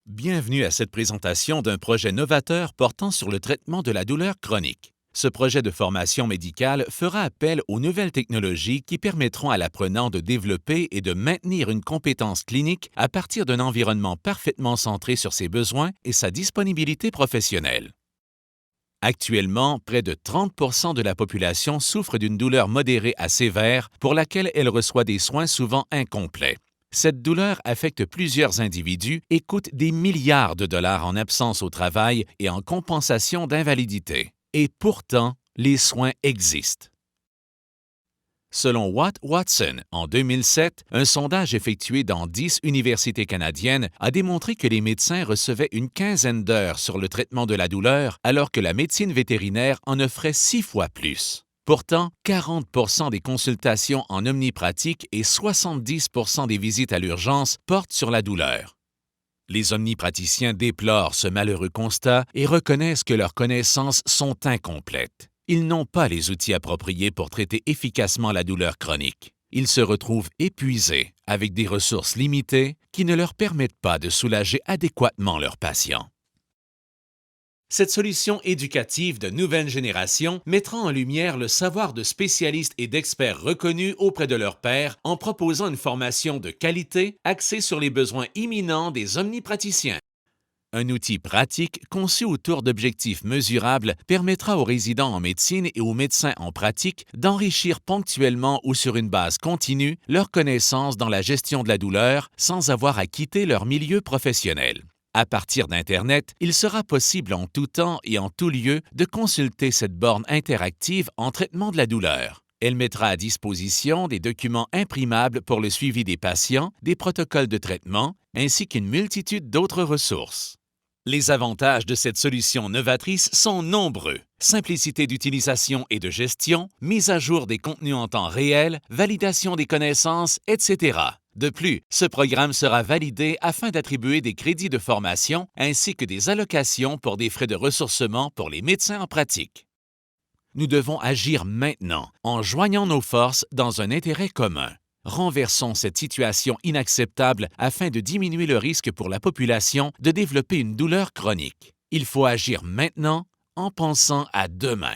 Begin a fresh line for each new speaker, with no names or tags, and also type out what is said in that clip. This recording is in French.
Bienvenue à cette présentation d'un projet novateur portant sur le traitement de la douleur chronique. Ce projet de formation médicale fera appel aux nouvelles technologies qui permettront à l'apprenant de développer et de maintenir une compétence clinique à partir d'un environnement parfaitement centré sur ses besoins et sa disponibilité professionnelle. Actuellement, près de 30% de la population souffre d'une douleur modérée à sévère pour laquelle elle reçoit des soins souvent incomplets. Cette douleur affecte plusieurs individus et coûte des milliards de dollars en absence au travail et en compensation d'invalidité. Et pourtant, les soins existent. Selon Watt Watson, en 2007, un sondage effectué dans 10 universités canadiennes a démontré que les médecins recevaient une quinzaine d'heures sur le traitement de la douleur, alors que la médecine vétérinaire en offrait 6 fois plus. Pourtant, 40% des consultations en omnipratique et 70% des visites à l'urgence portent sur la douleur. Les omnipraticiens déplorent ce malheureux constat et reconnaissent que leurs connaissances sont incomplètes. Ils n'ont pas les outils appropriés pour traiter efficacement la douleur chronique. Ils se retrouvent épuisés, avec des ressources limitées qui ne leur permettent pas de soulager adéquatement leurs patients. Cette solution éducative de nouvelle génération mettra en lumière le savoir de spécialistes et d'experts reconnus auprès de leurs pairs en proposant une formation de qualité axée sur les besoins imminents des omnipraticiens. Un outil pratique conçu autour d'objectifs mesurables permettra aux résidents en médecine et aux médecins en pratique d'enrichir ponctuellement ou sur une base continue leurs connaissances dans la gestion de la douleur sans avoir à quitter leur milieu professionnel. À partir d'Internet, il sera possible en tout temps et en tout lieu de consulter cette borne interactive en traitement de la douleur. Elle mettra à disposition des documents imprimables pour le suivi des patients, des protocoles de traitement, ainsi qu'une multitude d'autres ressources. Les avantages de cette solution novatrice sont nombreux. Simplicité d'utilisation et de gestion, mise à jour des contenus en temps réel, validation des connaissances, etc. De plus, ce programme sera validé afin d'attribuer des crédits de formation ainsi que des allocations pour des frais de ressourcement pour les médecins en pratique. Nous devons agir maintenant, en joignant nos forces dans un intérêt commun. Renversons cette situation inacceptable afin de diminuer le risque pour la population de développer une douleur chronique. Il faut agir maintenant en pensant à demain.